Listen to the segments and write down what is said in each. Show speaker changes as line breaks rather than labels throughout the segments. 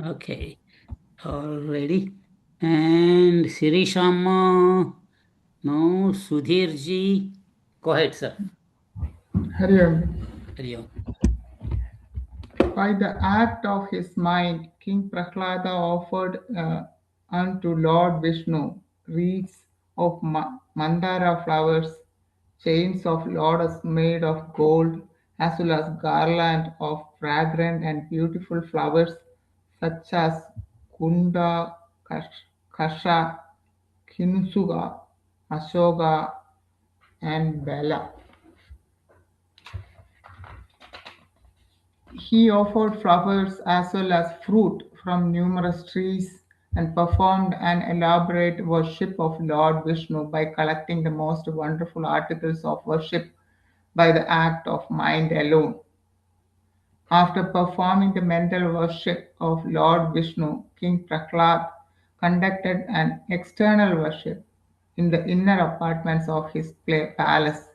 Okay. Already. And Sirishama. No. Sudhirji. Go ahead, sir.
Hari Om.
Hari Om.
By the act of his mind, King Prahlada offered unto Lord Vishnu wreaths of mandara flowers, chains of lotus made of gold, as well as garland of fragrant and beautiful flowers such as kunda, kasha, kinsuga, ashoka, and bela. He offered flowers as well as fruit from numerous trees and performed an elaborate worship of Lord Vishnu by collecting the most wonderful articles of worship by the act of mind alone. After performing the mental worship of Lord Vishnu, King Prahlad conducted an external worship in the inner apartments of his palace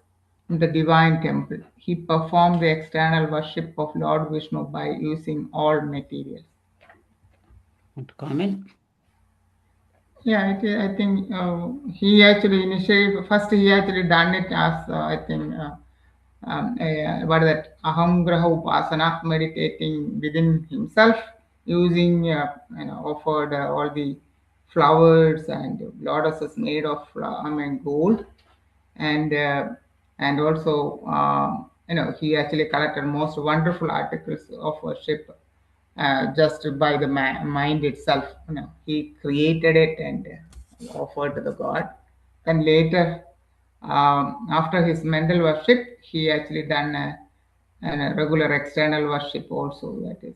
in the divine temple. He performed the external worship of Lord Vishnu by using all materials.
Want to comment?
Yeah, I think he actually initiated first. He actually done it as I think what is that aham graha upasana, meditating within himself, using offered all the flowers and lotuses made of gold, and also he actually collected most wonderful articles of worship just by the mind itself. He created it and offered to the god. And later, after his mental worship, he actually done a regular external worship also. That is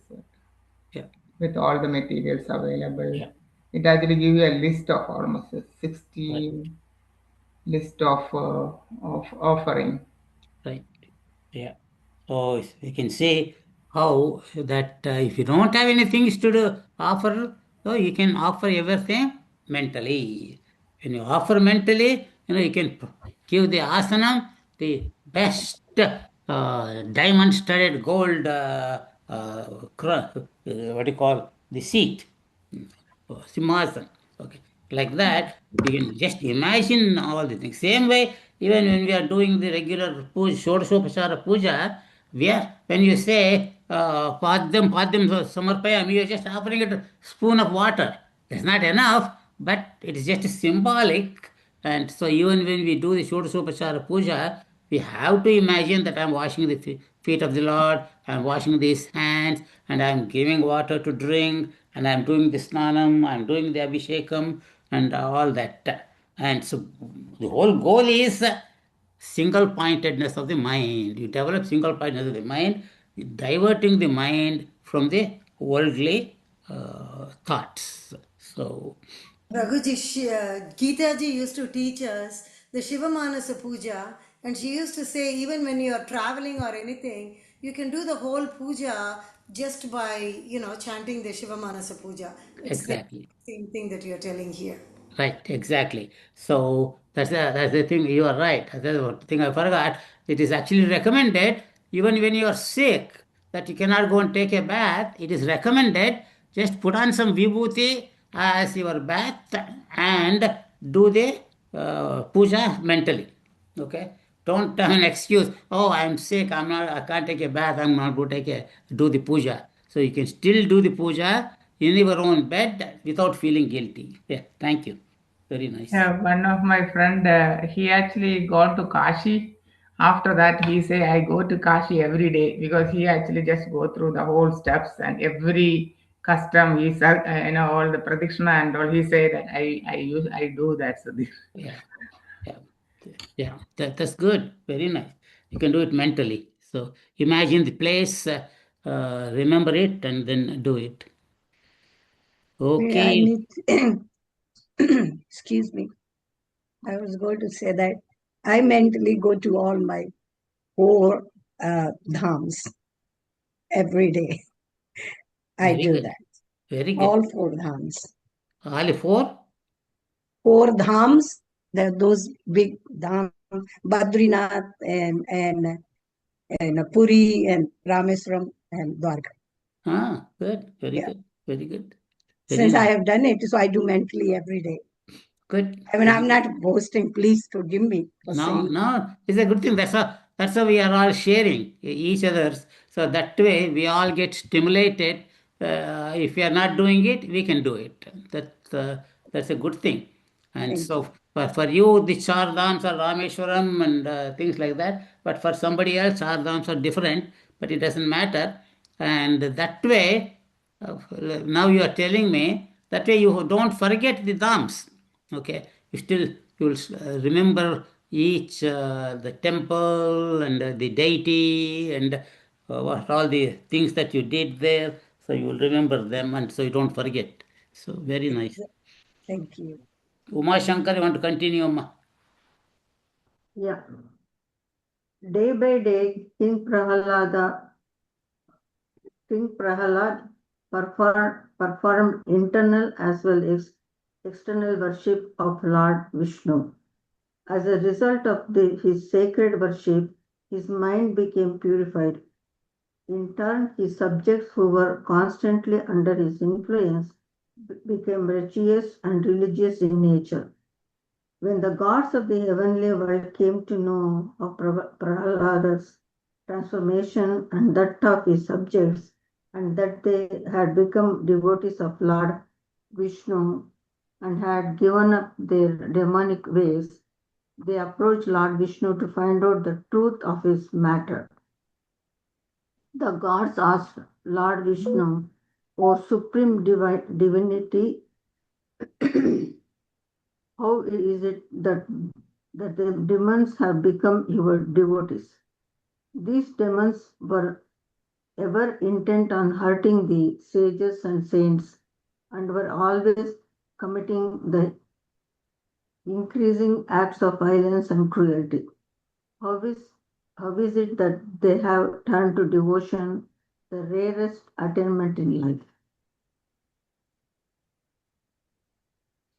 Yeah.
with all the materials available.
Yeah.
It actually give you a list of almost a
Right.
60 list of offering.
Right. Yeah. So we can say how that if you don't have anything to do, offer, so you can offer everything mentally. When you offer mentally, you can give the asanam the best diamond studded gold what do you call the seat. Simhasan. Okay. Like that, you can just imagine all the things. Same way, even when we are doing the regular puja, Shodasopachara puja, when you say Padyam Samarpayam, you are just offering it a spoon of water. That's not enough, but it is just symbolic. And so even when we do the Shodasopachara puja, we have to imagine that I'm washing the feet of the Lord, I'm washing these hands, and I'm giving water to drink, and I'm doing the snanam, I'm doing the abhishekam, and all that. And so the whole goal is single pointedness of the mind. You develop single pointedness of the mind, diverting the mind from the worldly thoughts. So,
Raghuji, Gita ji used to teach us the Shiva Manasa Puja, and she used to say, even when you are traveling or anything, you can do the whole puja just by, chanting the Shiva Manasa Puja. It's the
exactly.
same thing that you're telling here.
Right, exactly. So that's the thing. You are right. That's the thing I forgot. It is actually recommended even when you are sick that you cannot go and take a bath. It is recommended just put on some vibhuti as your bath and do the puja mentally. Okay. Don't have an excuse. Oh, I'm sick. I can't take a bath. I'm not going to do the puja. So you can still do the puja in your own bed without feeling guilty. Yeah. Thank you. Very nice.
Yeah, one of my friend, he actually gone to Kashi. After that, he say, I go to Kashi every day because he actually just go through the whole steps and every custom. He said, all the pradikshina and all. He say that I do that. So this,
Yeah. Yeah. Yeah. That's good. Very nice. You can do it mentally. So imagine the place, remember it, and then do it.
I
Okay.
need, excuse me, I was going to say that I mentally go to all my four dhams every day. I
Very
do
good.
that.
Very good.
All four dhams.
All four?
Four dhams, those big dhams, Badrinath and Puri and Rameswaram and Dwarka.
Ah, good. Very
Yeah.
good. Very good.
Since I
nice.
have done it, so I do mentally every day.
Good.
I mean, I'm not boasting. Please forgive me for
No,
saying.
no, it's a good thing. That's how we are all sharing each other's. So that way we all get stimulated. If we are not doing it, we can do it. That's a good thing. And
Thank you.
so for you, the Chardhams are Rameshwaram and things like that. But for somebody else, Chardhams are different. But it doesn't matter. And that way, now you are telling me that way you don't forget the dhams. Okay, you still you'll remember each the temple and the deity and what all the things that you did there. So you will remember them, and so you don't forget. So very nice.
Thank you.
Uma Shankar, you want to continue, Uma?
Yeah. Day by day, King Prahalad performed internal as well as external worship of Lord Vishnu. As a result of his sacred worship, his mind became purified. In turn, his subjects, who were constantly under his influence, became righteous and religious in nature. When the gods of the heavenly world came to know of Prahlada's transformation and that of his subjects, and that they had become devotees of Lord Vishnu and had given up their demonic ways, they approached Lord Vishnu to find out the truth of his matter. The gods asked Lord Vishnu, O Supreme Divinity, how is it that the demons have become your devotees? These demons were ever intent on hurting the sages and saints and were always committing the increasing acts of violence and cruelty. How is it that they have turned to devotion, the rarest attainment in life?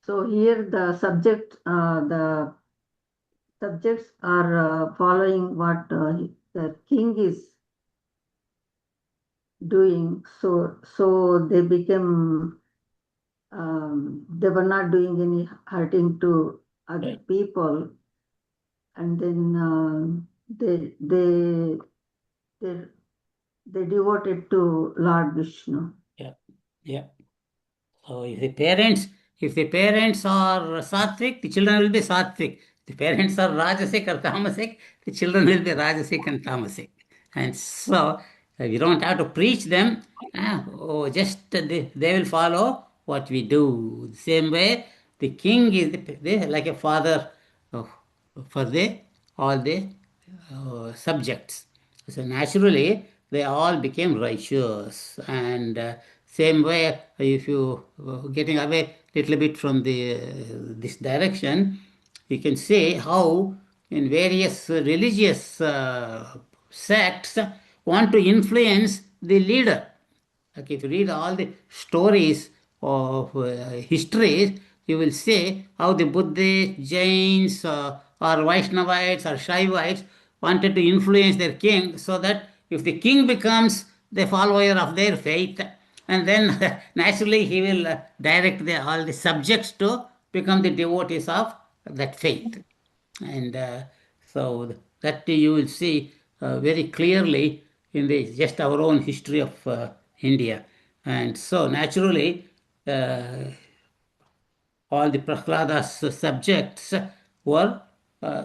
So here the subjects are following what the king is doing. So they became they were not doing any hurting to other
Right.
people, and then they they devoted to Lord Vishnu.
Yeah. Yeah. So if the parents are sattvic, the children will be sattvic. The parents are rajasic or tamasic, the children will be rajasic and tamasic. And so we don't have to preach them. Just they will follow what we do. The same way, the king is like a father uh, for all the subjects. So naturally, they all became righteous. And same way, if you getting away little bit from this direction, you can see how in various religious sects want to influence the leader. Like if you read all the stories of histories, you will see how the Buddhists, Jains, or Vaishnavites or Shaivites wanted to influence their king so that if the king becomes the follower of their faith, and then naturally he will direct all the subjects to become the devotees of that faith. And so that you will see very clearly in the just our own history of India. And so naturally, all the Prahlada's subjects were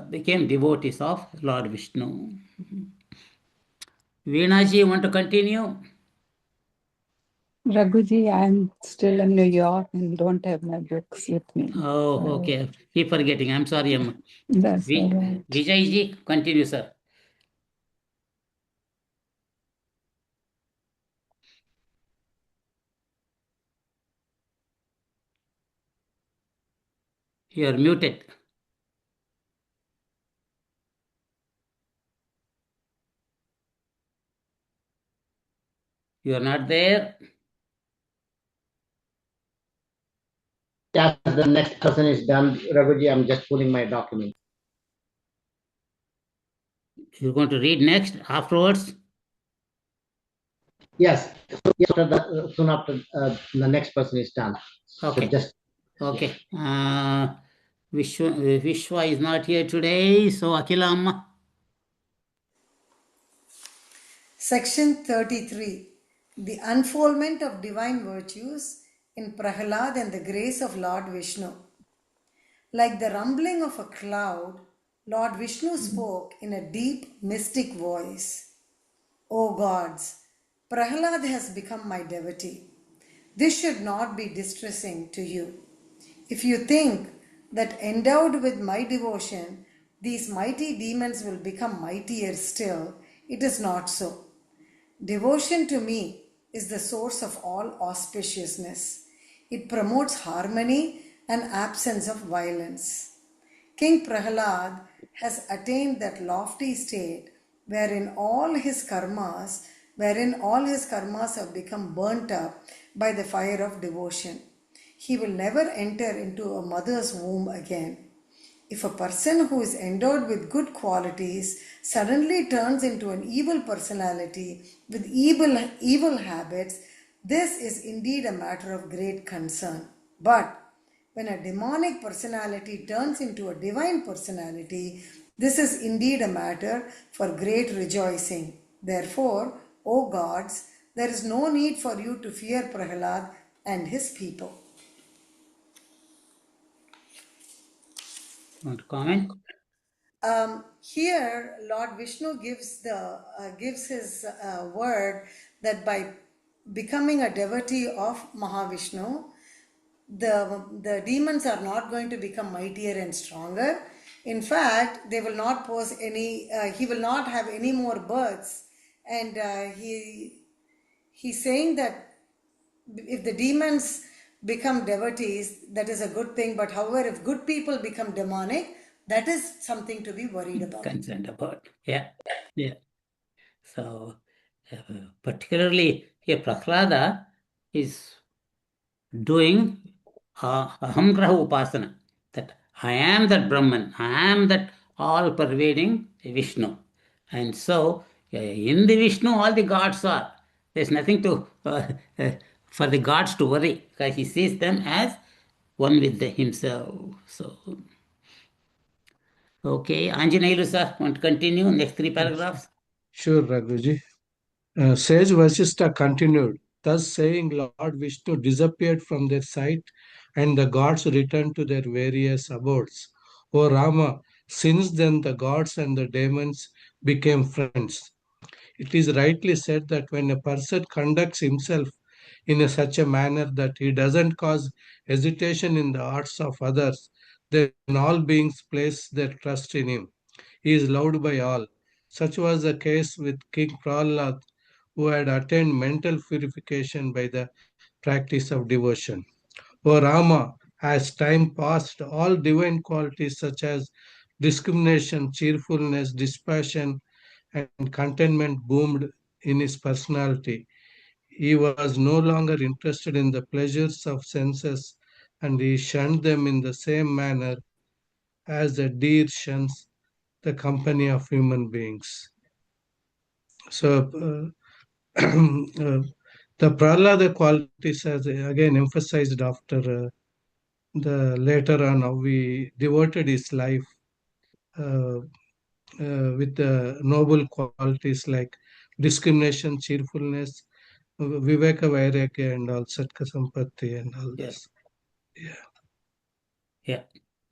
became devotees of Lord Vishnu. Veenaji, you want to continue?
Raghuji, I'm still in New York and don't have my books with me.
Oh, okay. Keep forgetting. I'm sorry, Amma.
That's all right.
Vijayji, continue, sir. You are muted. You are not there.
As the next person is done, Raghuji, I'm just pulling my document.
You're going to read next afterwards.
Yes. Soon after the next person is done. So
Okay.
just
Okay. Vishwa is not here today, so Akila Amma.
Section 33. The unfoldment of divine virtues in Prahlad and the grace of Lord Vishnu. Like the rumbling of a cloud, Lord Vishnu spoke in a deep, mystic voice. O gods, Prahlad has become my devotee. This should not be distressing to you. If you think that endowed with my devotion, these mighty demons will become mightier still, it is not so. Devotion to me is the source of all auspiciousness. It promotes harmony and absence of violence. King Prahlad has attained that lofty state wherein all his karmas have become burnt up by the fire of devotion. He will never enter into a mother's womb again. If a person who is endowed with good qualities suddenly turns into an evil personality with evil habits, this is indeed a matter of great concern. But when a demonic personality turns into a divine personality, this is indeed a matter for great rejoicing. Therefore, O gods, there is no need for you to fear Prahlad and his people.
Want to comment?
Here, Lord Vishnu gives his word that by becoming a devotee of Mahavishnu, the demons are not going to become mightier and stronger. In fact, they will not pose any. He will not have any more births, and he's saying that if the demons become devotees, that is a good thing. But however, if good people become demonic, that is something to be worried about.
Concerned about. Yeah. Yeah. So, particularly here, Prahlada is doing ahamgraha upasana, that I am that Brahman, I am that all pervading Vishnu. And so, in the Vishnu, all the gods are. There's nothing to for the gods to worry, because he sees them as one with himself. So, okay, Anjaneyulu sir, want to continue next three paragraphs?
Sure, Raghuji. Sage Vashishta continued, thus saying, Lord Vishnu disappeared from their sight, and the gods returned to their various abodes. O Rama, since then the gods and the demons became friends. It is rightly said that when a person conducts himself in such a manner that he doesn't cause hesitation in the hearts of others, then all beings place their trust in him. He is loved by all. Such was the case with King Prahlad, who had attained mental purification by the practice of devotion. O Rama, as time passed, all divine qualities such as discrimination, cheerfulness, dispassion, and contentment boomed in his personality. He was no longer interested in the pleasures of senses, and he shunned them in the same manner as a deer shuns the company of human beings. So, the Prahlada qualities, as again emphasized after the later on how he devoted his life uh, with the noble qualities like discrimination, cheerfulness, Viveka Vairagya, and all Satka Sampatti, and all
Yeah.
this. Yeah.
Yeah.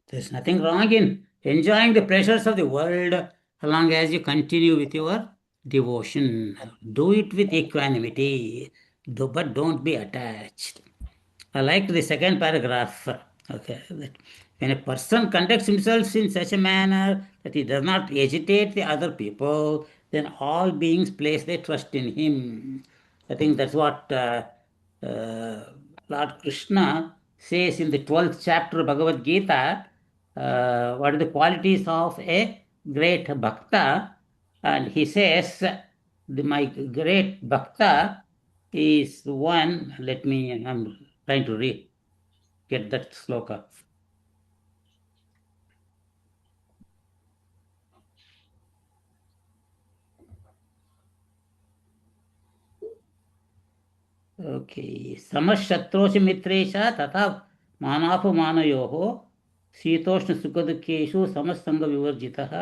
There's nothing wrong in enjoying the pleasures of the world as long as you continue with your devotion. Do it with equanimity, but don't be attached. I like the second paragraph. Okay, that when a person conducts himself in such a manner that he does not agitate the other people, then all beings place their trust in him. I think that's what uh, Lord Krishna says in the 12th chapter of Bhagavad Gita. What are the qualities of a great bhakta? And he says, my great bhakta is one. Let me, I'm trying to get that sloka. Okay समशत्रोषु मित्रे च तथा मानापमानयोः शीतोष्णसुखदुःखेषु समसङ्गविवर्जितः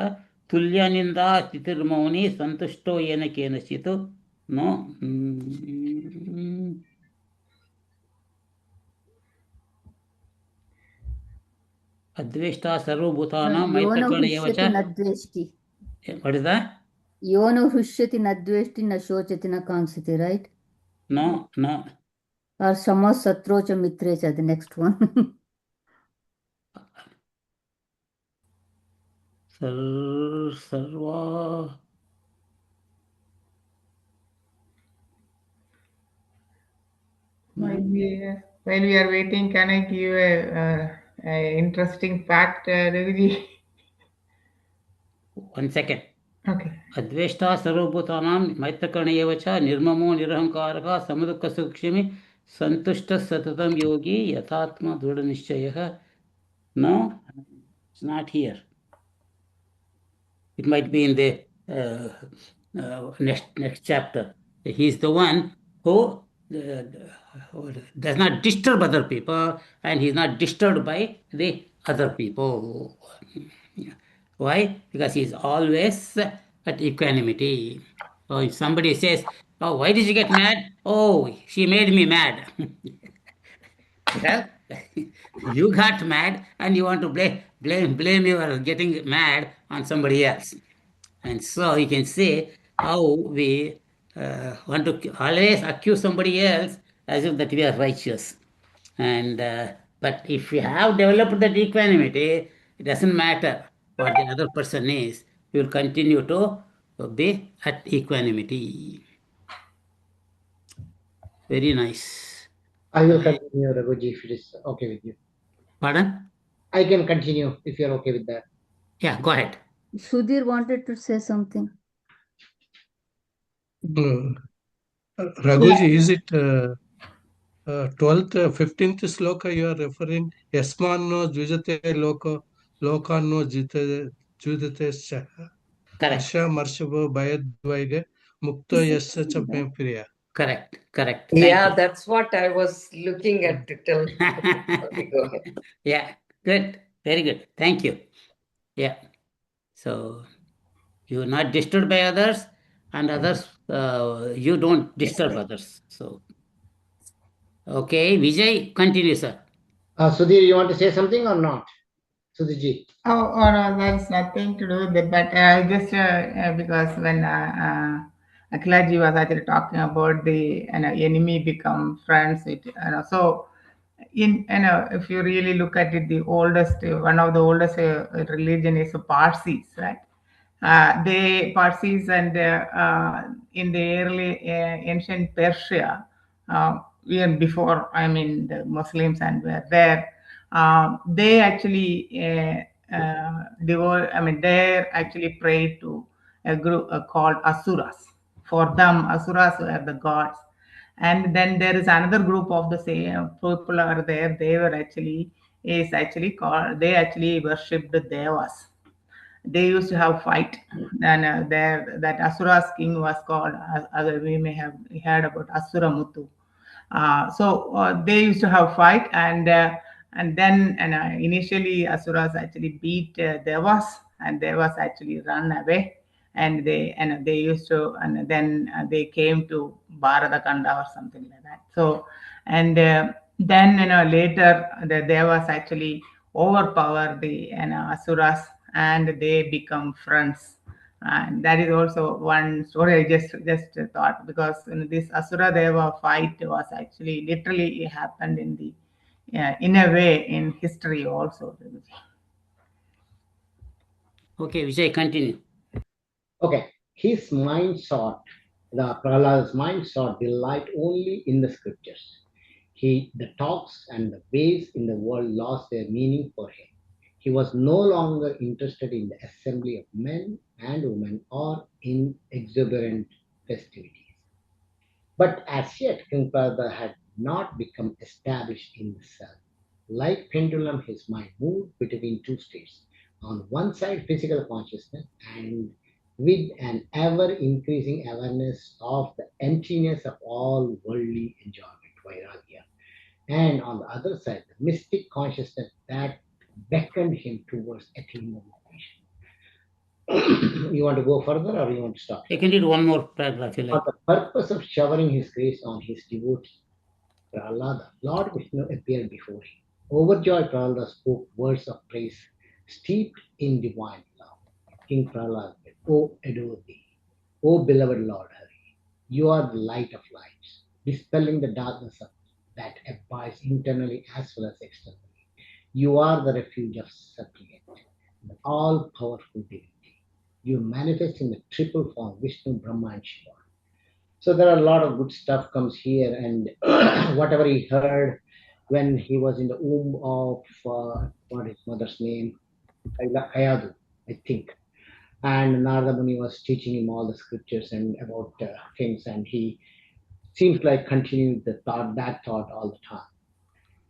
तुल्यनिन्दा तिथिर्मौनी सन्तुष्टो येन केनचित् no अद्वेष्टा सर्वभूतानां
YONO
मैत्रकर्ण एव
हृष्यति
च
न द्वेष्टि.
what is that?
योनो हृष्यति न द्वेष्टि न शोचति न कांक्षति, right?
No.
Or sama satro cha mitre cha, the next one.
सर्वा
While we are waiting, can I give a interesting fact, Raghuji?
1 second.
Okay.
अद्वेष्टा सर्वभूतानां मैत्रकर्ण एव च निर्ममो निरहङ्कारः समदुःखसुक्षिमि सन्तुष्टः सततं योगी यथात्मा दृढनिश्चयः No, it's not here. It might be in the next chapter. He's the one who does not disturb other people, and he's not disturbed by the other people. Why? Because he's always at equanimity. So if somebody says, "Oh, why did you get mad?" "Oh, she made me mad." Well, you got mad and you want to blame your getting mad on somebody else. And so you can see how we want to always accuse somebody else as if that we are righteous. And but if you have developed that equanimity, it doesn't matter what the other person is. You will continue to be at equanimity. Very nice.
I will continue, Raghuji, if it is okay with you.
Pardon?
I can continue if you're okay with that.
Yeah, go ahead.
Sudhir wanted to say something.
Raghuji, is it 12th, 15th sloka you are referring? Yasmanno jujate lokanno judate shaha.
Correct.
Harsha Marshava Bayadvaige Mukta Yasha Chabme Priya.
Correct. Thank
Yeah,
you.
that's what I was looking at to tell. Okay, go ahead.
Yeah, good. Very good. Thank you. Yeah. So you are not disturbed by others, and others, you don't disturb others. So, okay, Vijay, continue, sir.
Sudhir, you want to say something or not? Sudhirji.
Oh no, there's nothing to do with it. But just because when Akhilaji was actually talking about the enemy become friends, so if you really look at it, the oldest one of the oldest religion is the Parsis, right? They Parsis and in the early ancient Persia, even before the Muslims and were there, they actually they actually prayed to a group called Asuras. For them, Asuras were the gods. And then there is another group of the same people are there. They were actually is actually called. They actually worshipped the devas. They used to have fight, and there that Asura's king was called. We may have heard about Asura Muthu. So they used to have fight, and then initially Asuras actually beat Devas, and Devas actually run away, and they used to, and then they came to Bharadakanda or something like that. So and then later the Devas actually overpower the Asuras, and they become friends. And that is also one story I just thought, because this Asura Deva fight was actually literally happened in the in a way in history also.
Okay, Vijay, continue.
Okay. His mind sought, the Prahlad's mind sought delight only in the scriptures. The talks and the ways in the world lost their meaning for him. He was no longer interested in the assembly of men and women or in exuberant festivities. But as yet, King Prabhupada had not become established in the self. Like pendulum, his mind moved between two states. On one side, physical consciousness, and with an ever increasing awareness of the emptiness of all worldly enjoyment, vairagya. And on the other side, the mystic consciousness that beckoned him towards attainment. You want to go further or you want to stop
I
here?
can read one more paragraph if you
For
like.
the purpose of showering his grace on his devotee, Prahlada, Lord Vishnu appeared before him. Overjoyed, Prahlada spoke words of praise steeped in divine love. King Prahlada said, O adore thee, O beloved Lord Hari, you are the light of lights, dispelling the darkness that abides internally as well as externally. You are the refuge of suppliant, the all powerful divinity. You manifest in the triple form Vishnu, Brahma, and Shiva. So there are a lot of good stuff comes here, and whatever he heard when he was in the womb of what his mother's name, Kayadu, I think. And Narada Muni was teaching him all the scriptures and about things, and he seems like continued the thought, that thought all the time.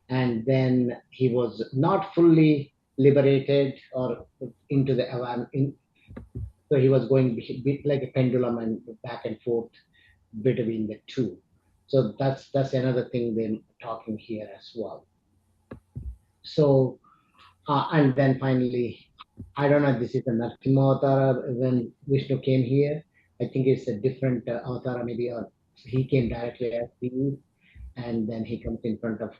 And then he was not fully liberated or into the so he was going bit like a pendulum and back and forth between the two. So that's another thing we're talking here as well. So and then finally, I don't know if this is a Narsimha avatar when Vishnu came here. I think it's a different avatar maybe, or he came directly as the, and then he comes in front of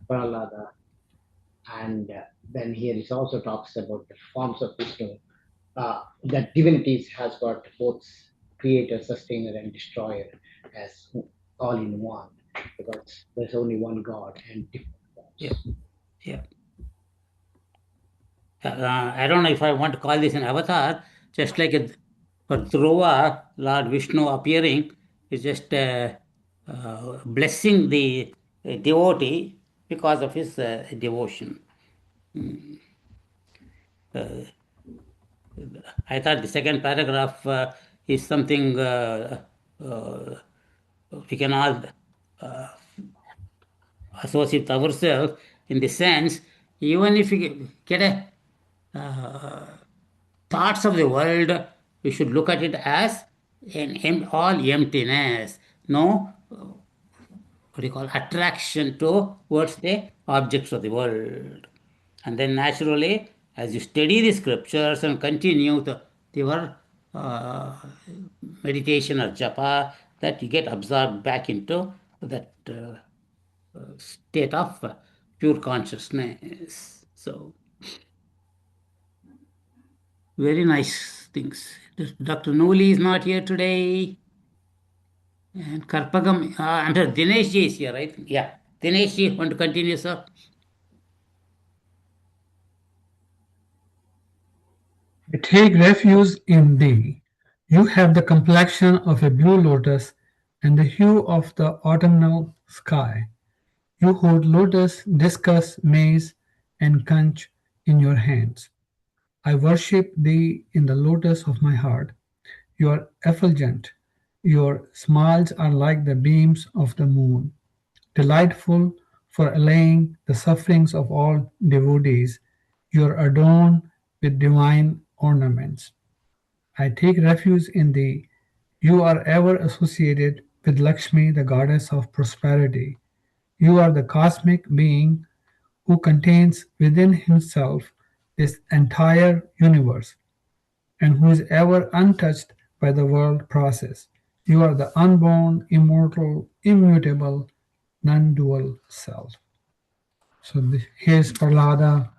Prahlada, and then here it also talks about the forms of Vishnu. That divinities has got both creator, sustainer, and destroyer as all in one, because there's only one God and different forms.
Yeah. Yeah. I don't know if I want to call this an avatar, just like for Dhruva, Lord Vishnu appearing is just blessing the devotee because of his devotion. I thought the second paragraph is something uh, we can all associate ourselves in the sense, even if you get a thoughts of the world, we should look at it as all emptiness. No, what do you call, attraction towards the objects of the world. And then naturally, as you study the scriptures and continue your uh, meditation or japa, that you get absorbed back into that state of pure consciousness. So, very nice things. Dr. Nooli is not here today. And Karpagam, I'm sorry, Dinesh ji is here, right? Yeah. Dinesh ji, want to continue, sir?
I take refuge in thee. You have the complexion of a blue lotus and the hue of the autumnal sky. You hold lotus, discus, mace, and conch in your hands. I worship thee in the lotus of my heart. You are effulgent. Your smiles are like the beams of the moon, delightful for allaying the sufferings of all devotees. You are adorned with divine ornaments. I take refuge in thee. You are ever associated with Lakshmi, the goddess of prosperity. You are the cosmic being who contains within himself this entire universe and who is ever untouched by the world process. You are the unborn, immortal, immutable, non-dual self. So here's Prahlada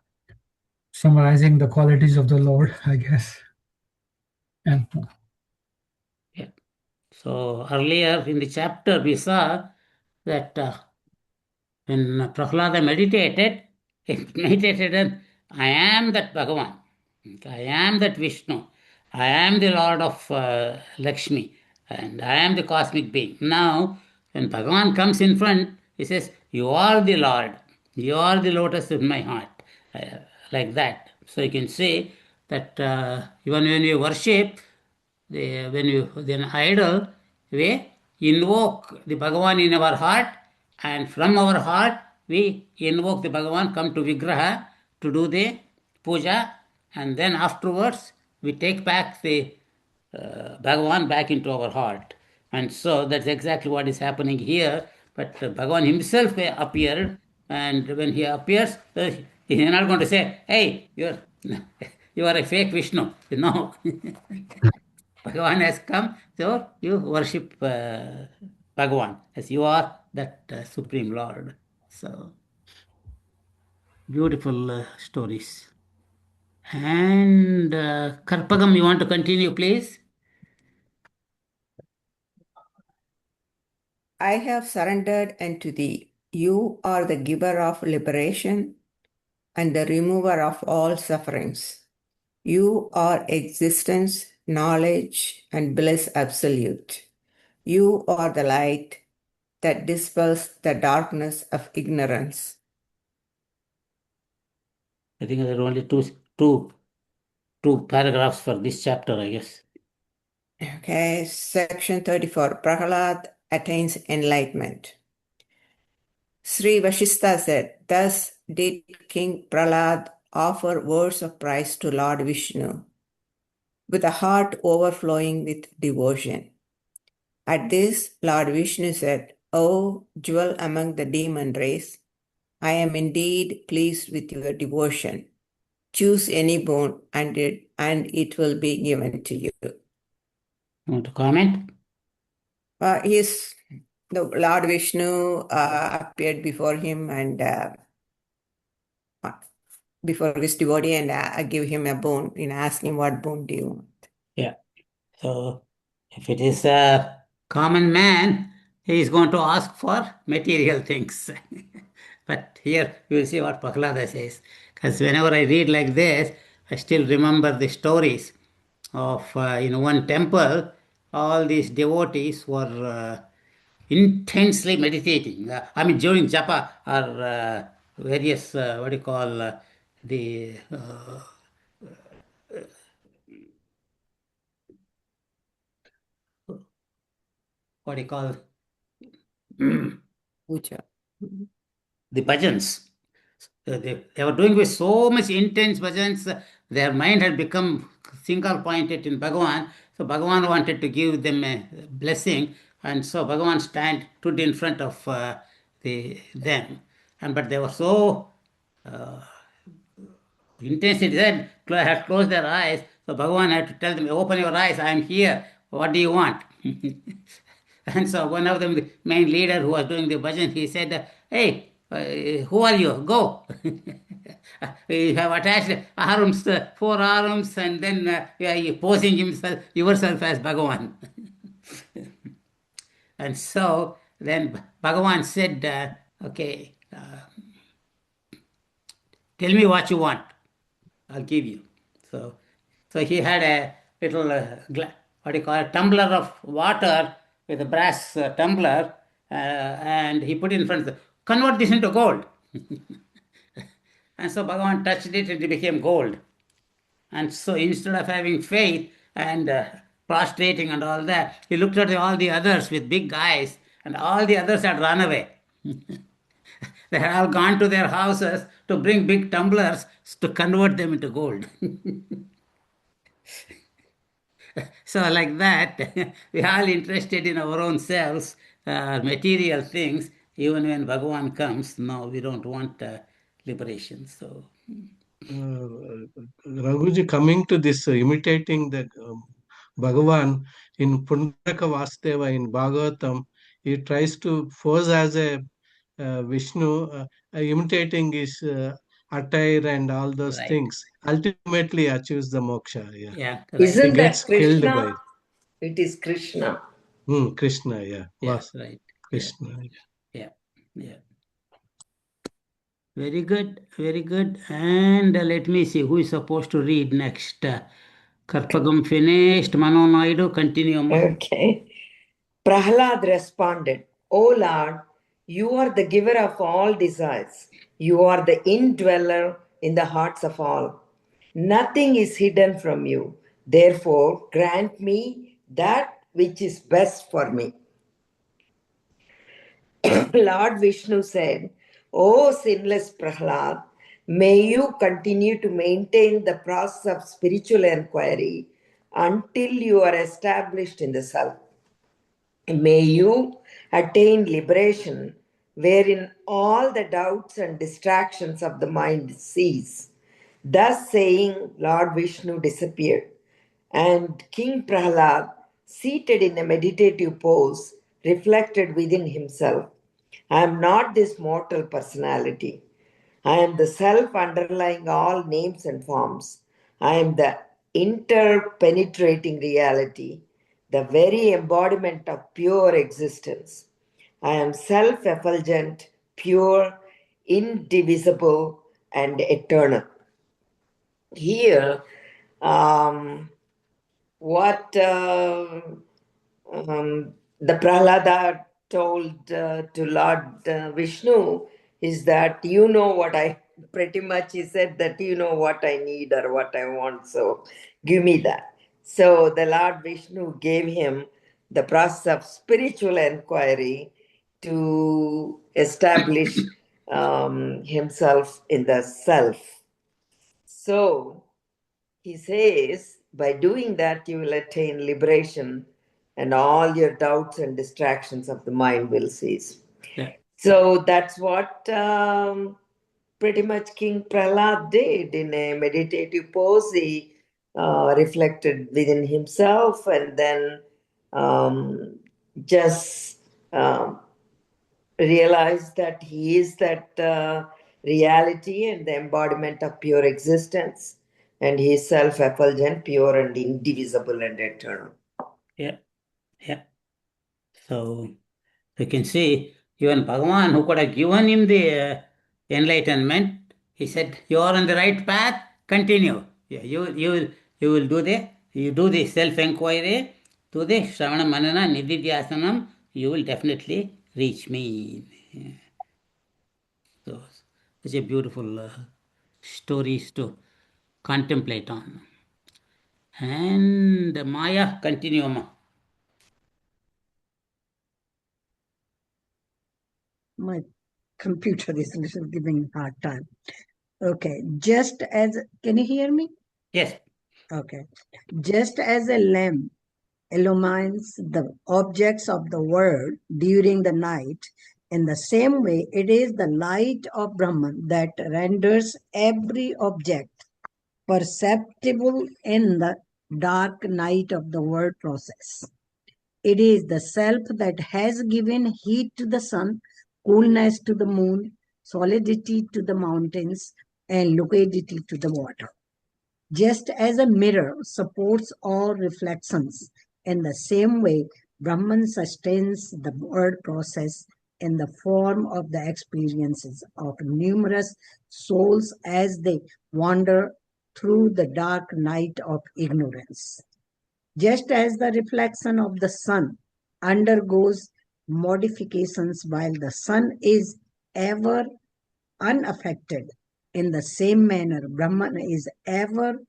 summarizing the qualities of the Lord, I guess. And
Yeah. So earlier in the chapter, we saw that when Prahlada meditated, he meditated and I am that Bhagavan. I am that Vishnu. I am the Lord of Lakshmi. And I am the cosmic being. Now, when Bhagavan comes in front, he says, you are the Lord. You are the lotus in my heart. Uh, like that. So you can say that even when we worship, when you then idol, we invoke the Bhagavan in our heart, and from our heart we invoke the Bhagavan, come to Vigraha to do the puja, and then afterwards we take back the Bhagavan back into our heart. And so that's exactly what is happening here. But Bhagavan himself appeared, and when he appears, he is not going to say, "Hey, you are a fake Vishnu." No, Bhagavan has come, so you worship Bhagavan as you are that Supreme Lord. So beautiful stories. And Karpagam, you want to continue, please?
I have surrendered unto thee. You are the giver of liberation and the remover of all sufferings. You are existence, knowledge, and bliss absolute. You are the light that dispels the darkness of ignorance.
I think there are only two paragraphs for this chapter, I guess.
Okay, section 34. Prahalad attains enlightenment. Sri Vashishta said, thus did King Prahlad offer words of praise to Lord Vishnu with a heart overflowing with devotion. At this, Lord Vishnu said, O jewel among the demon race, I am indeed pleased with your devotion. Choose any boon and it will be given to you.
Want to comment?
The Lord Vishnu appeared before him and before his devotee and give him a boon, ask him what boon do you want.
Yeah. So if it is a common man, he is going to ask for material things. But here you will see what Prahlada says. Because whenever I read like this, I still remember the stories of in one temple, all these devotees were intensely meditating. I mean, during japa or various, what do you call, the what do you call
Puja.
the bhajans. They were doing with so much intense bhajans, their mind had become single pointed in Bhagavan. So Bhagavan wanted to give them a blessing, and so Bhagavan stood in front of them. But they were so intense it said, had closed their eyes. So Bhagavan had to tell them, open your eyes, I am here. What do you want? And so one of them, the main leader who was doing the bhajan, he said, hey, who are you? Go. You have attached arms, four arms, and then you are posing yourself as Bhagavan. And so then Bhagavan said, okay, tell me what you want. I'll give you. So he had a little, what do you call it, tumbler of water with a brass tumbler, and he put it in front of the, convert this into gold. And so Bhagavan touched it and it became gold. And so instead of having faith and prostrating and all that, he looked at all the others with big eyes, and all the others had run away. They had all gone to their houses to bring big tumblers to convert them into gold. So, like that, we are all interested in our own selves, material things. Even when Bhagavan comes, no, we don't want liberation. So,
Raghuji, coming to this, imitating the Bhagavan in Pundaraka Vasudeva in Bhagavatam, he tries to pose as a Vishnu, imitating his attire and all those
right.
things. Ultimately achieves the moksha. Yeah,
Yeah, right.
he
Isn't
gets
that
killed
Krishna?
by
It is Krishna.
Krishna. Yeah,
Yeah, right. Yeah,
Krishna.
yeah, yeah. Very good, very good. And let me see who is supposed to read next. Karpagam finished. Mano Naidu, continue.
Okay. Prahlad responded, O Lord, you are the giver of all desires. You are the indweller in the hearts of all. Nothing is hidden from you. Therefore, grant me that which is best for me. Lord Vishnu said, O sinless Prahlad, may you continue to maintain the process of spiritual inquiry until you are established in the self. May you attain liberation wherein all the doubts and distractions of the mind cease. Thus saying, Lord Vishnu disappeared, and King Prahlad, seated in a meditative pose, reflected within himself, I am not this mortal personality. I am the self underlying all names and forms. I am the interpenetrating reality, the very embodiment of pure existence. I am self effulgent, pure, indivisible, and eternal. Here, um, what the Prahlada told to Lord Vishnu is that you know what I pretty much he said that you know what I need or what I want, so give me that. So the Lord Vishnu gave him the process of spiritual inquiry to establish himself in the self. So he says, by doing that, you will attain liberation and all your doubts and distractions of the mind will cease.
Yeah.
So that's what pretty much King Prahlad did in a meditative pose. He reflected within himself and then just realized that he is that reality and the embodiment of pure existence, and he is self effulgent, pure, and indivisible and eternal.
Yeah. Yeah. So you can see even Bhagavan, who could have given him the enlightenment, he said, "You are on the right path. Continue. Yeah, you will do the self inquiry, do the Shravana Manana Nididhyasanam. You will definitely reach me." Yeah. So such a beautiful stories to contemplate on. And Maya, continue, Ma.
My computer is little giving hard time. Okay, just as, can you hear me?
Yes.
Okay. Just as a lamp illumines the objects of the world during the night, in the same way, it is the light of Brahman that renders every object perceptible in the dark night of the world process. It is the self that has given heat to the sun, coolness to the moon, solidity to the mountains, and liquidity to the water. Just as a mirror supports all reflections, in the same way, Brahman sustains the world process in the form of the experiences of numerous souls as they wander through the dark night of ignorance. Just as the reflection of the sun undergoes modifications while the sun is ever unaffected, in the same manner, Brahman is ever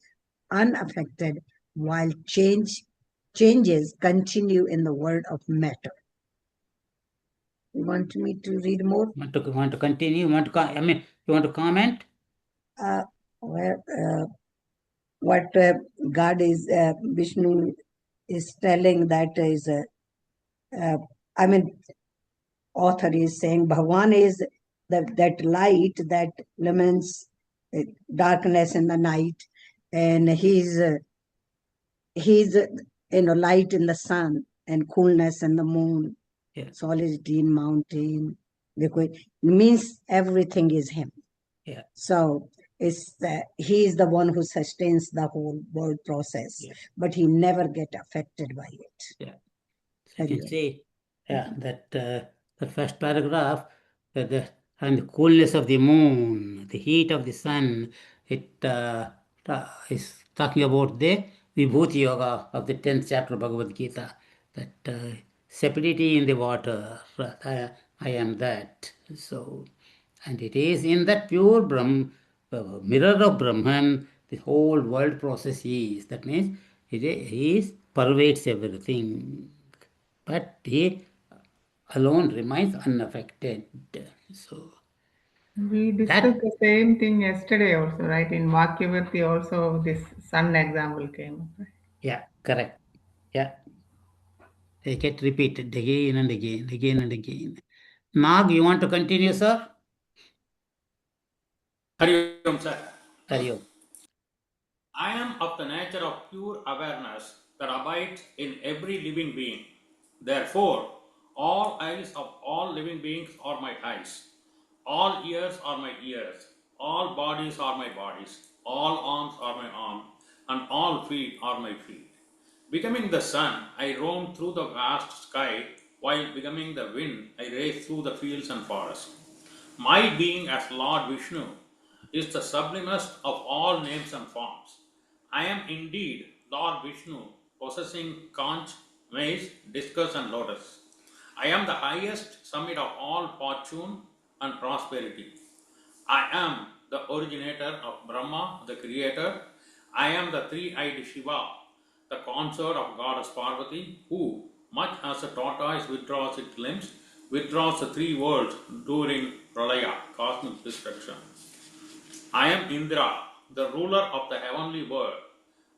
unaffected while changes continue in the world of matter. You want me to read more?
Want to continue? You want to comment?
What God is, Vishnu is telling that is, I mean, author is saying Bhagavan is that light that laments darkness in the night, and he's light in the sun and coolness in the moon,
Yeah.
solidity in mountain, liquid. It means everything is him.
Yeah.
So he is the one who sustains the whole world process,
Yeah.
but he never get affected by it.
Yeah. So you can see, that the first paragraph, and the coolness of the moon, the heat of the sun, it is talking about the Vibhuti Yoga of the 10th chapter of Bhagavad Gita, that separately in the water, I am that. So, and it is in that pure mirror of Brahman, the whole world process is. That means he is pervades everything, but he alone remains unaffected. So
We discussed the same thing yesterday also, right? In Vakyavati also this sun example came up. Right?
Yeah, correct. Yeah, they get repeated again and again, again and again. Nag, you want to continue, sir?
Hari Om, sir.
Hariom.
I am of the nature of pure awareness that abides in every living being. Therefore, all eyes of all living beings are my eyes, all ears are my ears, all bodies are my bodies, all arms are my arms, and all feet are my feet. Becoming the sun, I roam through the vast sky, while becoming the wind, I race through the fields and forests. My being as Lord Vishnu is the sublimest of all names and forms. I am indeed Lord Vishnu, possessing conch, mace, discus, and lotus. I am the highest summit of all fortune and prosperity. I am the originator of Brahma, the creator. I am the three-eyed Shiva, the consort of goddess Parvati, who, much as a tortoise withdraws its limbs, withdraws the three worlds during Pralaya, cosmic destruction. I am Indra, the ruler of the heavenly world.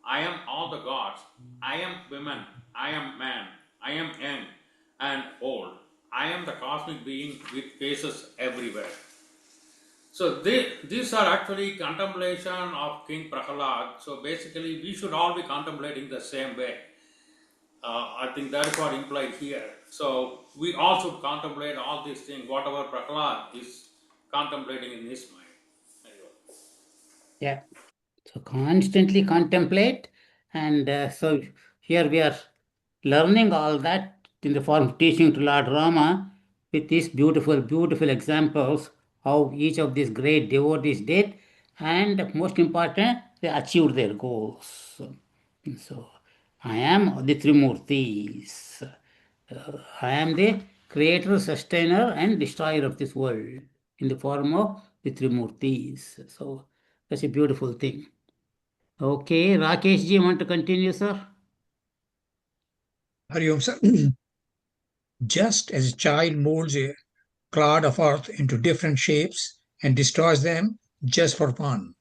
I am all the gods. I am women. I am man. I am young and old. I am the cosmic being with faces everywhere. So these are actually contemplation of King Prahalad. So basically, we should all be contemplating the same way. I think that is what implied here. So we all should contemplate all these things, whatever Prahalad is contemplating in his mind.
Yeah. So constantly contemplate, and so here we are learning all that in the form of teaching to Lord Rama with these beautiful, beautiful examples how each of these great devotees did, and most important, they achieved their goals. So I am the Trimurtis. I am the creator, sustainer, and destroyer of this world in the form of the Trimurtis. So that's a beautiful thing. Okay, Rakesh ji, want to continue, sir?
Hari Om, sir. Just as a child molds a clod of earth into different shapes and destroys them just for fun,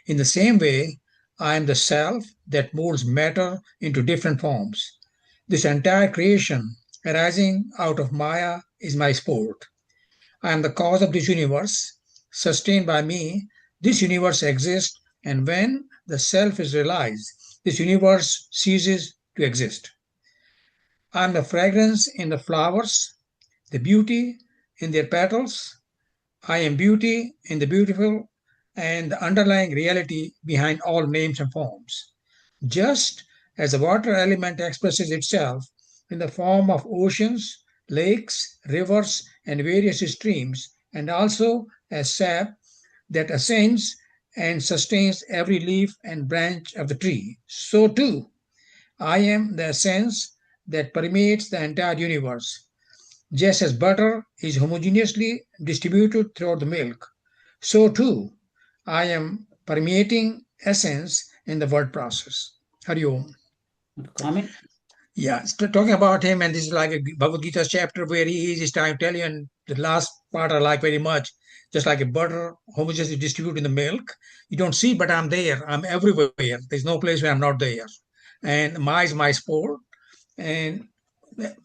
in the same way, I am the self that molds matter into different forms. This entire creation arising out of Maya is my sport. I am the cause of this universe. Sustained by me, this universe exists, and when the self is realized, this universe ceases to exist. I am the fragrance in the flowers, the beauty in their petals. I am beauty in the beautiful and the underlying reality behind all names and forms. Just as the water element expresses itself in the form of oceans, lakes, rivers, and various streams, and also as sap that ascends and sustains every leaf and branch of the tree, so too I am the essence that permeates the entire universe. Just as butter is homogeneously distributed throughout the milk, so too I am permeating essence in the word process. Hari Om.
Comment?
Yeah, talking about him, and this is like a Bhagavad Gita chapter where he is trying to tell you, and the last part I like very much. Just like a butter homogeneously distributed in the milk, you don't see, but I'm there. I'm everywhere. There's no place where I'm not there. And my is my sport. And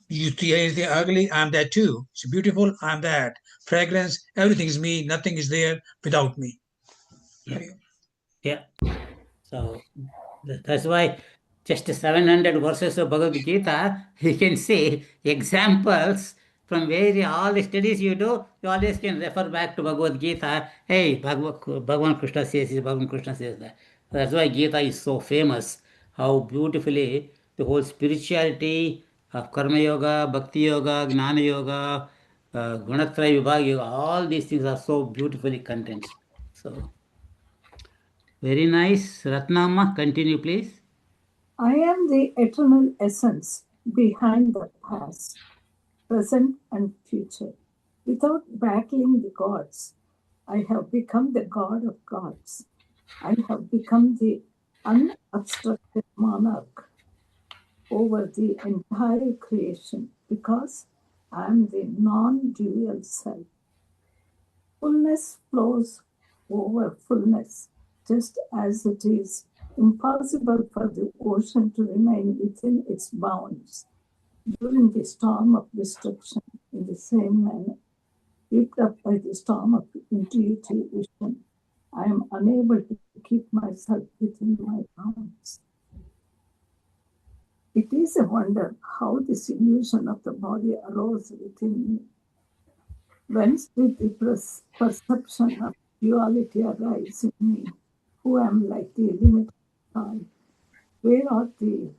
you see anything ugly, I'm that too. It's beautiful, I'm that. Fragrance, everything is me. Nothing is there without me.
Yeah. Yeah. So that's why just 700 verses of Bhagavad Gita, you can see examples from where all the studies you do, you always can refer back to Bhagavad Gita. Hey, Bhagavan Krishna says this, Bhagavan Krishna says that. That's why Gita is so famous, how beautifully the whole spirituality of Karma Yoga, Bhakti Yoga, Gnana Yoga, Gunatraya Vibhaga Yoga, all these things are so beautifully condensed. So, very nice. Ratnama, continue please.
I am the eternal essence behind the past, present, and future. Without battling the gods, I have become the god of gods. I have become the unobstructed monarch over the entire creation because I am the non-dual self. Fullness flows over fullness, just as it is impossible for the ocean to remain within its bounds during the storm of destruction. In the same manner, whipped up by the storm of intuitive vision, I am unable to keep myself within my bounds. It is a wonder how this illusion of the body arose within me. Whence did the perception of duality arise in me, who am like the limited sky? Where are the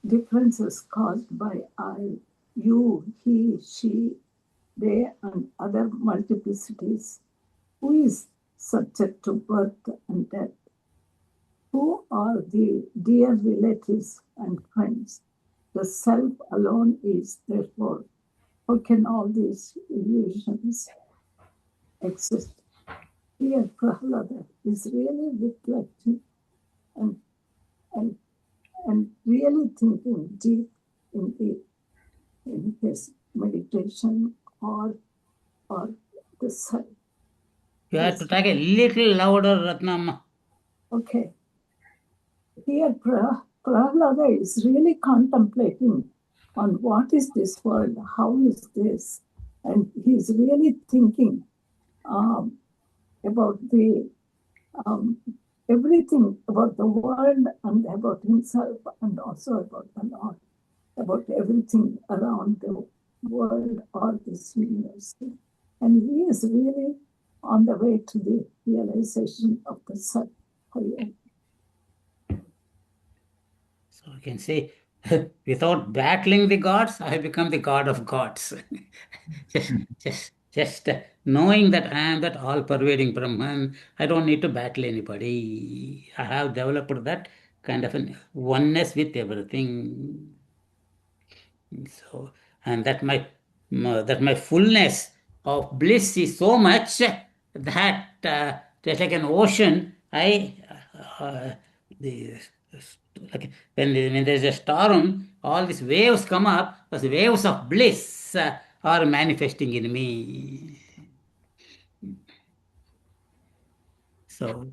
differences caused by I, you, he, she, they, and other multiplicities? Who is subject to birth and death? Who are the dear relatives and friends? The self alone is, therefore, how can all these illusions exist? Here, Prahlada is really reflecting and, and, and really thinking deep in his meditation or the self.
You have to talk a little louder, Ratnamma.
Okay. Here, Prahlada is really contemplating on what is this world, how is this, and he's really thinking about the everything about the world and about himself and also about the Lord, about everything around the world or this universe. And he is really on the way to the realization of the Sat.
So I can say, without battling the gods, I have become the god of gods. just knowing that I am that all-pervading Brahman, I don't need to battle anybody. I have developed that kind of an oneness with everything. So, and that my fullness of bliss is so much that just like an ocean, the like when there's a storm, all these waves come up. Those waves of bliss are manifesting in me. So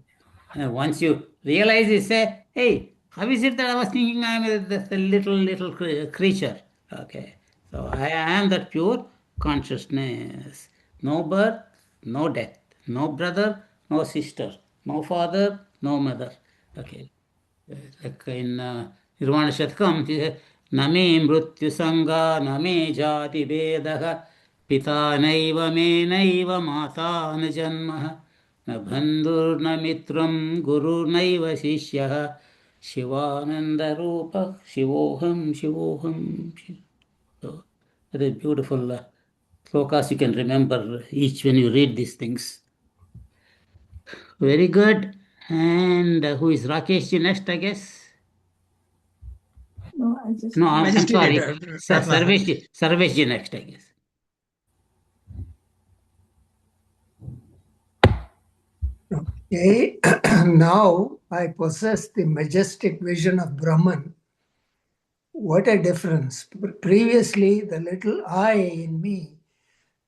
once you realize, you say, "Hey, how is it that I was thinking I am a little creature?" Okay, so I am that pure consciousness. No birth, no death, no brother, no sister, no father, no mother. Okay, like in Nirvana Shatkam, न मे मृत्युसङ्गा न मे जातिभेदः पिता नैव मे नैव माता न जन्मः न बन्धुर्न मित्रं गुरुर्नैव शिष्यः शिवानन्दरूपः शिवोऽहं शिवोऽहं So, that is beautiful slokas you can remember each when you read these things. Very good. And who is Rakesh ji next, I guess?
No, I just.
No, I'm
just did
sorry.
it, Ratna.
Sarvesh ji next, I guess.
Okay, now I possess the majestic vision of Brahman. What a difference. Previously, the little I in me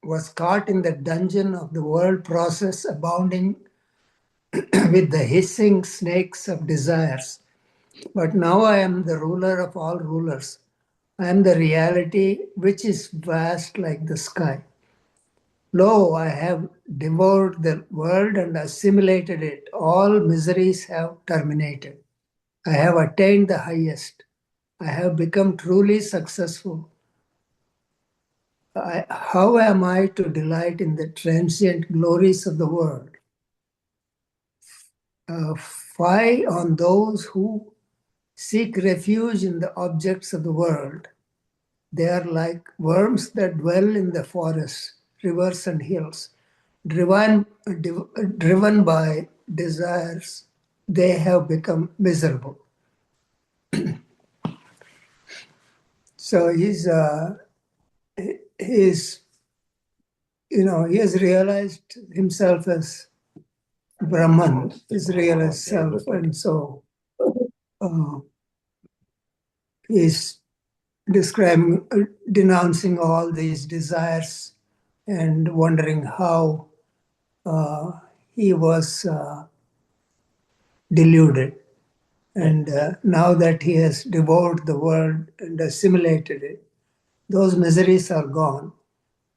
was caught in the dungeon of the world process, abounding with the hissing snakes of desires. But now I am the ruler of all rulers. I am the reality which is vast like the sky. Lo, I have devoured the world and assimilated it. All miseries have terminated. I have attained the highest. I have become truly successful. How am I to delight in the transient glories of the world? Fie on those who seek refuge in the objects of the world. They are like worms that dwell in the forests, rivers, and hills. Driven by desires, they have become miserable. So he has realized himself as Brahman, his realized self, and so he's describing, denouncing all these desires and wondering how he was deluded. And now that he has devoured the world and assimilated it, those miseries are gone.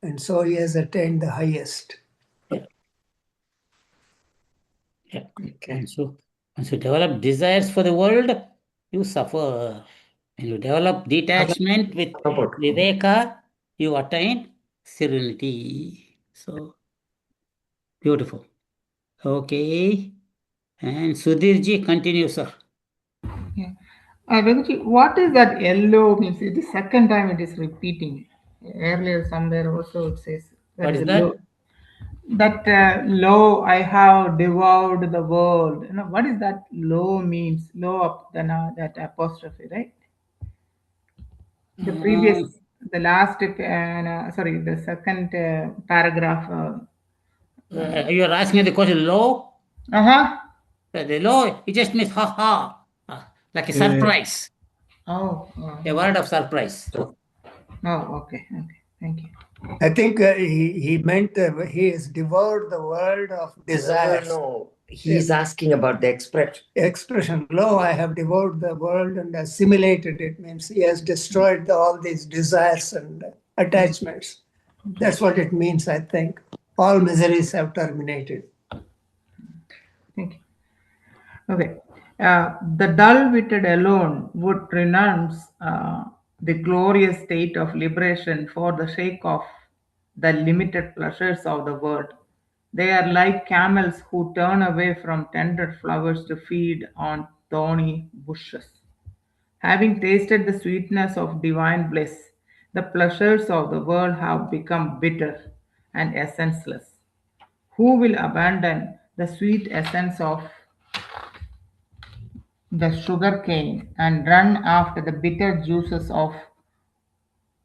And so he has attained the highest.
Yeah. Yeah.
Okay.
Once you develop desires for the world, you suffer. When you develop detachment with
About
viveka, you attain serenity. So beautiful. Okay. And Sudhirji, continue, sir.
Yeah. Veguji, what is that yellow means? It is second time it is repeating. Earlier somewhere also it says that
What
is
is
a
that?
low. That lo, I have devoured the world. What is that lo means? Lo up then that apostrophe, right? The previous,
Uh,
the last, sorry, the second paragraph.
you are asking the question low?
Uh-huh.
The low, it just means ha ha. Like a surprise.
Oh,
A word of surprise.
oh, okay, okay. Thank you.
I think he meant he has devoured the world of desires.
no. He's asking about the
Expression, lo, I have devoured the world and assimilated it, means he has destroyed all these desires and attachments. That's what it means, I think. All miseries have terminated.
Thank you. Okay. The dull-witted alone would renounce the glorious state of liberation for the sake of the limited pleasures of the world. They are like camels who turn away from tender flowers to feed on thorny bushes. Having tasted the sweetness of divine bliss, the pleasures of the world have become bitter and essenceless. Who will abandon the sweet essence of the sugar cane and run after the bitter juices of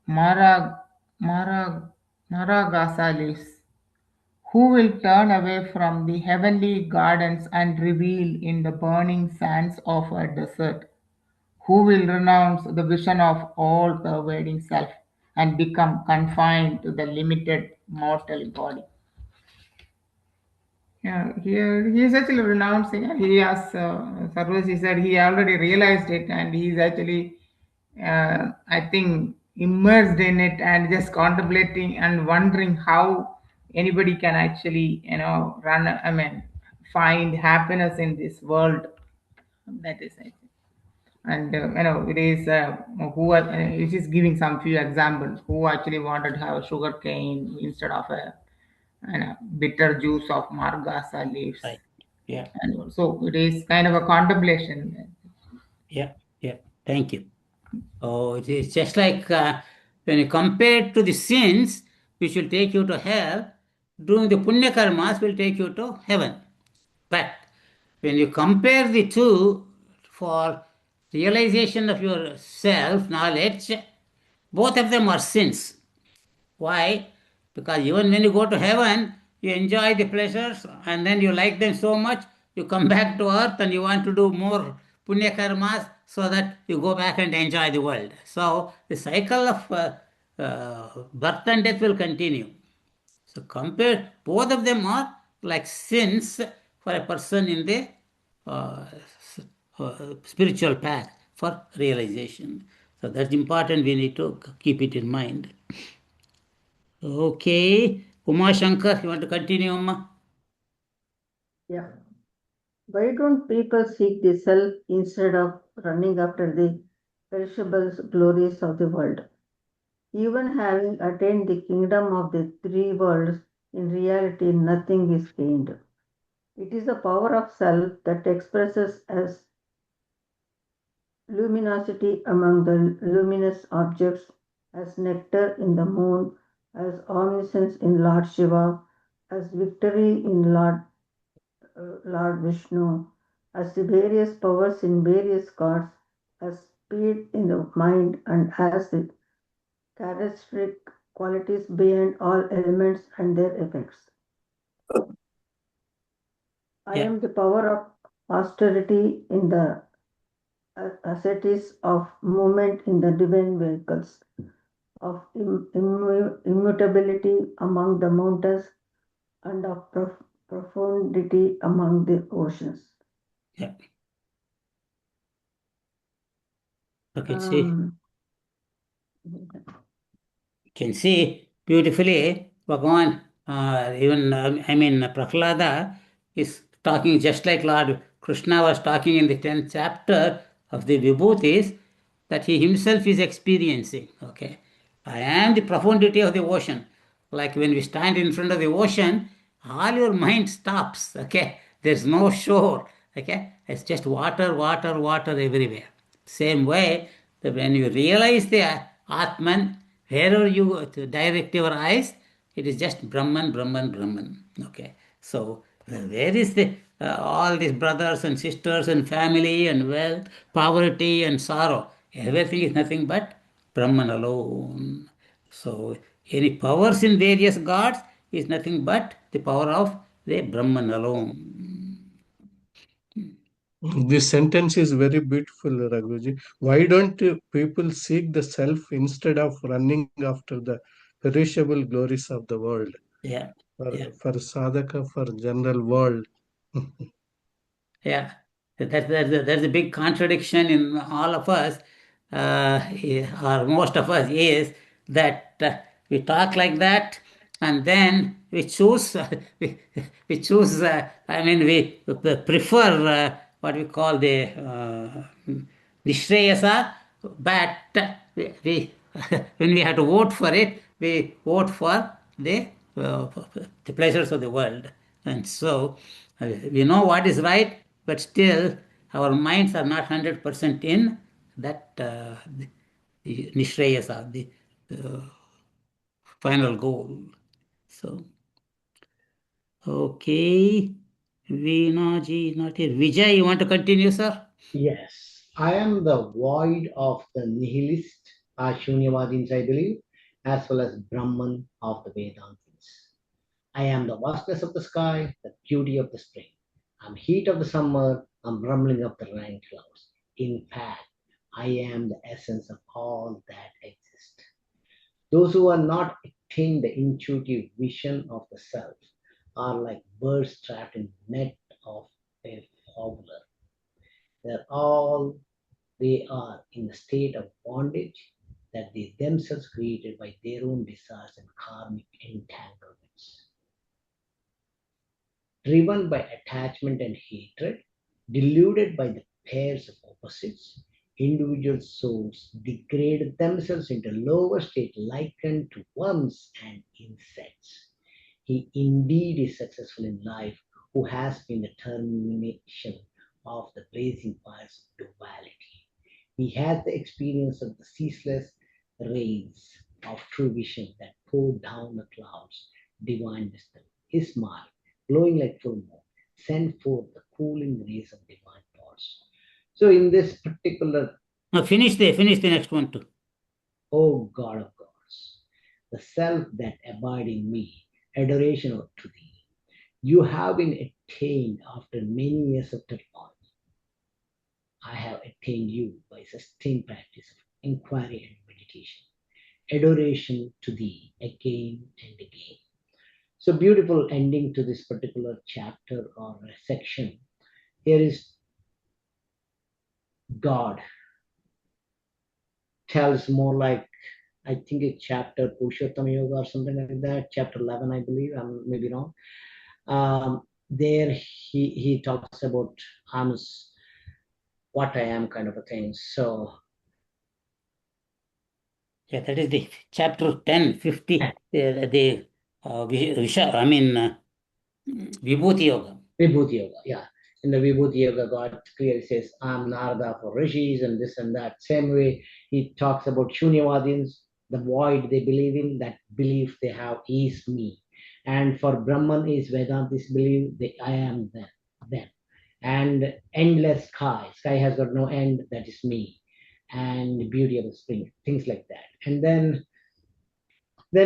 mara, mara, maragasa leaves? Who will turn away from the heavenly gardens and reveal in the burning sands of a desert? Who will renounce the vision of all pervading self and become confined to the limited mortal body? Yeah, here he is actually renouncing. He has Sarvasi said he already realized it, and he is actually, I think, immersed in it and just contemplating and wondering how anybody can actually, run. I mean, find happiness in this world. That is, I think. And it is it is giving some few examples who actually wanted to have sugar cane instead of a bitter juice of margasa leaves.
Right. Yeah.
And so it is kind of a contemplation.
Yeah. Yeah. Thank you. Oh, it is just like when you compare it to the sins which will take you to hell, doing the punya karmas will take you to heaven. But when you compare the two for realization of your self knowledge, both of them are sins. Why? Because even when you go to heaven, you enjoy the pleasures and then you like them so much, you come back to earth and you want to do more punya karmas so that you go back and enjoy the world. So the cycle of birth and death will continue. So compare, both of them are like sins for a person in the uh, spiritual path for realization. So that's important. We need to keep it in mind. Okay. Uma Shankar, you want to continue, Amma?
Yeah. Why don't people seek the self instead of running after the perishable glories of the world? Even having attained the kingdom of the three worlds, in reality nothing is gained. It is the power of self that expresses as luminosity among the luminous objects, as nectar in the moon, as omniscience in Lord Shiva, as victory in Lord Vishnu, as the various powers in various gods, as speed in the mind, and as the characteristic qualities behind all elements and their effects. I
Yeah.
am the power of austerity in the ascetics of movement in the divine vehicles, of immutability among the mountains, and of profundity among the oceans.
Yeah. Okay, see. Can see beautifully Bhagavan, even Prahlada is talking just like Lord Krishna was talking in the 10th chapter of the Vibhutis, that he himself is experiencing. Okay, I am the profundity of the ocean. Like when we stand in front of the ocean, all your mind stops. Okay, there's no shore. Okay, it's just water, water, water everywhere. Same way, that when you realize the Atman, wherever you direct your eyes, it is just Brahman, Brahman, Brahman. Okay, so where is the all these brothers and sisters and family and wealth, poverty and sorrow? Everything is nothing but Brahman alone. So any powers in various gods is nothing but the power of the Brahman alone.
This sentence is very beautiful, Raghuji. Why don't people seek the self instead of running after the perishable glories of the world?
Yeah, yeah.
For sadhaka, for general world.
Yeah, there's a big contradiction in all of us, or most of us, is that we talk like that, and then we choose, we choose. We prefer what we call the Shreyasa, but we when we have to vote for it, we vote for uh, the pleasures of the world, and so we know what is right, but still our minds are not 100% in that the Nishreyasa, the uh, final goal. So, okay, Veena ji is not here. Vijay, you want to continue, sir?
Yes, I am the void of the nihilist, Shunyavadins, I believe, as well as Brahman of the Vedantins. I am the vastness of the sky, the beauty of the spring. I'm heat of the summer, I'm rumbling of the rain clouds. In fact, I am the essence of all that exists. Those who are not attained the intuitive vision of the self are like birds trapped in net of a fowler. They're all they are in a state of bondage that they themselves created by their own desires and karmic entanglements. Driven by attachment and hatred, deluded by the pairs of opposites, individual souls degrade themselves into lower state likened to worms and insects. He indeed is successful in life who has been the termination of the blazing fires of duality. He has the experience of the ceaseless rays of true vision that pour down the clouds, divine wisdom. His smile, glowing like full moon, sent forth the cooling rays of divine thoughts. So, in this particular,
Now finish the next one too.
O God of gods, the self that abide in me, adoration to thee, you have been attained after many years of turmoil. I have attained you by sustained practice of inquiry and meditation. Adoration to thee again and again. So beautiful ending to this particular chapter or section. Here is God tells more like I think it's chapter Purushottam Yoga or something like that, chapter 11, I believe. I'm maybe wrong. There he talks about I'm what I am kind of a thing. So
Yeah, that is the chapter 10, 50, Vibhuti Yoga.
Vibhuti Yoga, yeah. In the Vibhuti Yoga, God clearly says, I'm Narada for rishis and this and that. Same way, he talks about Shunyavadins, the void they believe in, that belief they have is me. And for Brahman is Vedantis believe that I am them. And endless sky has got no end, that is me. And beauty of the spring, things like that. And then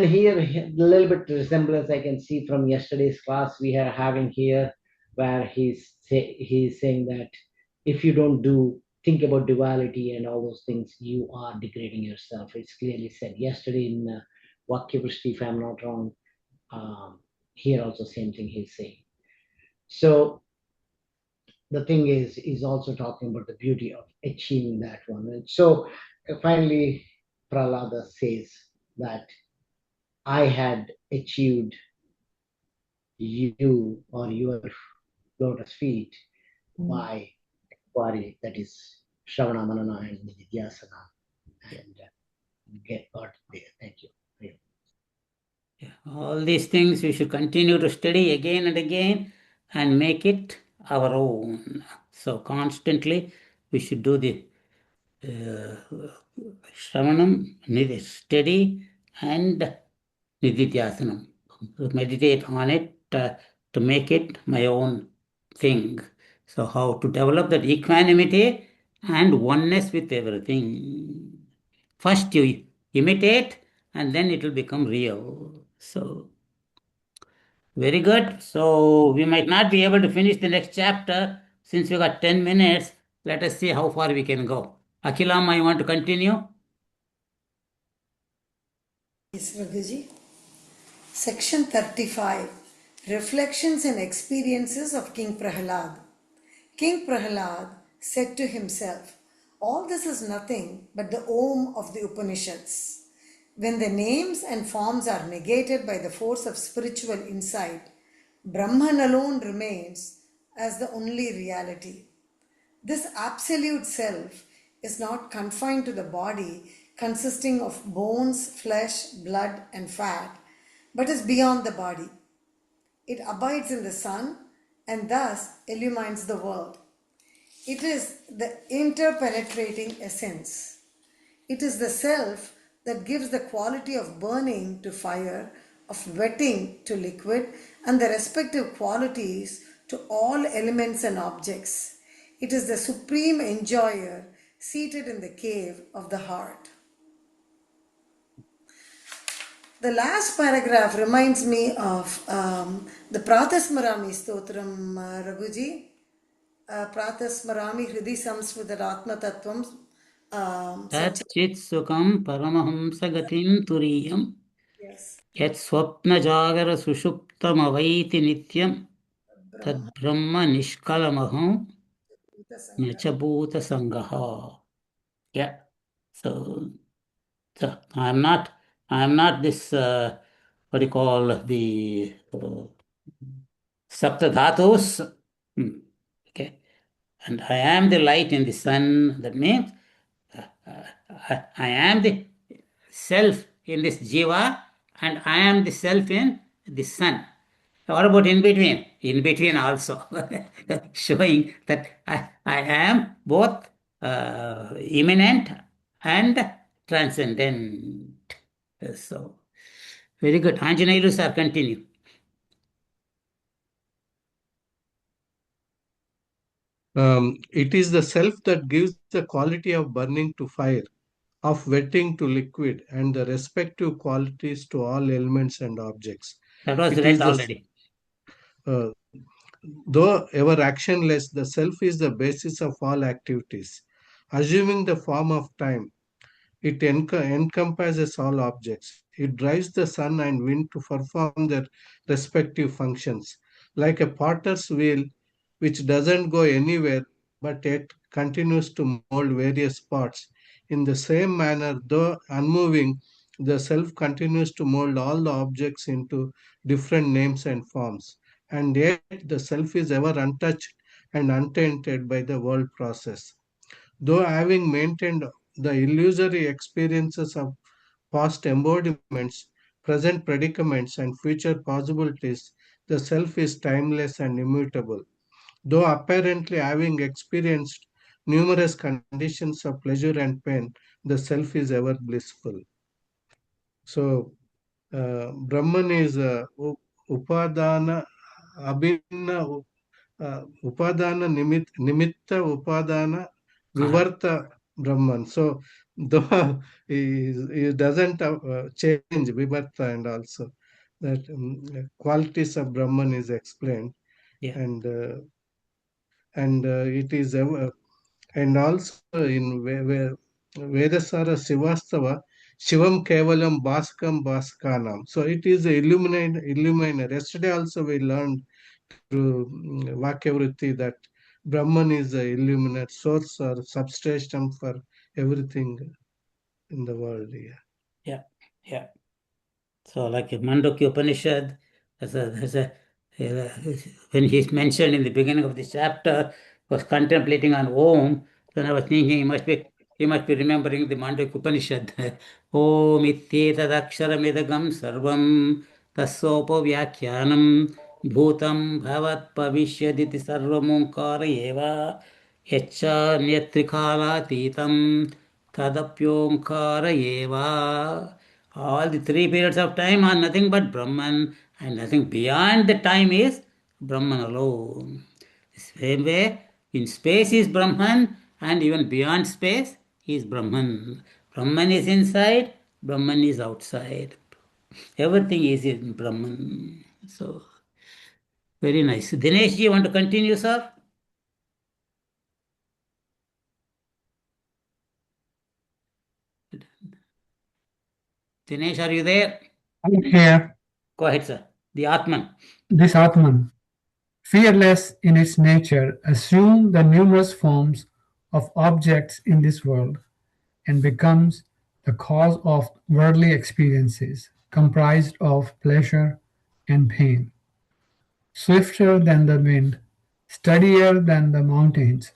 here, a little bit resemblance I can see from yesterday's class we are having here, where he's saying that if you don't think about duality and all those things, you are degrading yourself. It's clearly said yesterday in Vakya if I'm not wrong. Here also same thing he's saying. So the thing is also talking about the beauty of achieving that one. And so finally, Prahlada says that I had achieved you or your lotus feet by Kwari, that is Shravana, Manana, and Nidhyasana, and get got there. Thank you.
All these things we should continue to study again and again and make it our own. So constantly we should do the Shravanam, study, and Nididhyasanam. Meditate on it to make it my own thing. So, how to develop that equanimity and oneness with everything. First, you imitate, and then it will become real. So, very good. So, we might not be able to finish the next chapter since we got 10 minutes. Let us see how far we can go. Akhilam, I want to continue.
Yes, Raghuji. Section 35, Reflections and Experiences of King Prahalad. King Prahalad said to himself, all this is nothing but the Om of the Upanishads. When the names and forms are negated by the force of spiritual insight, Brahman alone remains as the only reality. This absolute self is not confined to the body consisting of bones, flesh, blood, and fat, but is beyond the body. It abides in the sun and thus illumines the world. It is the interpenetrating essence. It is the self that gives the quality of burning to fire, of wetting to liquid, and the respective qualities to all elements and objects. It is the supreme enjoyer seated in the cave of the heart. The last paragraph reminds me of the Pratasmarami Stotram, Raghuji. Pratasmarami Hridi Samsvitaratma Tattvam
Tatchit Sukham Paramahamsa Gatim Turiyam
Yes.
Yat Swapna Jagara Sushuptamavaiti Nityam Tad Brahma Nishkalamaham Nachabhuta Sangaha. Yeah. So, I'm not this, what do you call the Saptadhatus. Okay. And I am the light in the sun. That means I am the self in this jiva and I am the self in the sun. What about in between? In between also, showing that I am both immanent and transcendent. So, very good. Anjaneyulu sir, continue.
It is the self that gives the quality of burning to fire, of wetting to liquid, and the respective qualities to all elements and objects.
That was
It
read
is the
already.
uh, though ever actionless, the self is the basis of all activities. Assuming the form of time, it encompasses all objects. It drives the sun and wind to perform their respective functions, like a potter's wheel which doesn't go anywhere but yet continues to mold various parts. In the same manner, though unmoving, the self continues to mold all the objects into different names and forms. And yet, the self is ever untouched and untainted by the world process. Though having maintained the illusory experiences of past embodiments, present predicaments, and future possibilities, the self is timeless and immutable. Though apparently having experienced numerous conditions of pleasure and pain, the self is ever blissful. So, Brahman is Upadana, Abhinna, Upadana, Nimitta, Upadana,
Karan.
Vivarta Brahman. So, though he doesn't change Vivarta, and also that qualities of Brahman is explained,
Yeah.
and it is ever, and also in Vedasara Sivastava, Shivam Kevalam Bhaskam Bhaskanam. So it is a illuminer. Yesterday also we learned through Vakyavritti that Brahman is the illuminate source or substratum for everything in the world.
Yeah, yeah. So, like Mandukya Upanishad, uh, when he's mentioned in the beginning of this chapter, was contemplating on Om. Then I was thinking he must be remembering the Mandukya Upanishad. Om ityetadaksharamidagam sarvam tassopavyakyanam bhutam bhavat pavishyaditi sarvamunkara eva yaccha nyatrikalatītam tadapyonkara eva. All the three periods of time are nothing but Brahman, and nothing beyond the time is Brahman alone. The same way, in space is Brahman, and even beyond space is Brahman. Brahman is inside, Brahman is outside. Everything is in Brahman. So, very nice. Dinesh, you want to continue, sir? Dinesh, are you there?
I'm here.
Go ahead, sir. The Atman.
This Atman, fearless in its nature, assumes the numerous forms of objects in this world and becomes the cause of worldly experiences comprised of pleasure and pain. Swifter than the wind, steadier than the mountains,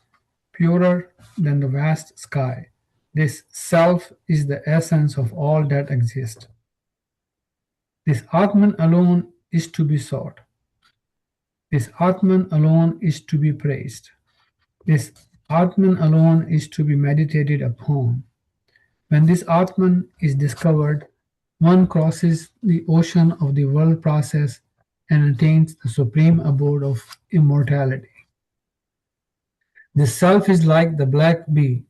purer than the vast sky, this Self is the essence of all that exists. This Atman alone is to be sought. This Atman alone is to be praised. This Atman alone is to be meditated upon. When this Atman is discovered, one crosses the ocean of the world process and attains the supreme abode of immortality. This Self is like the black bee,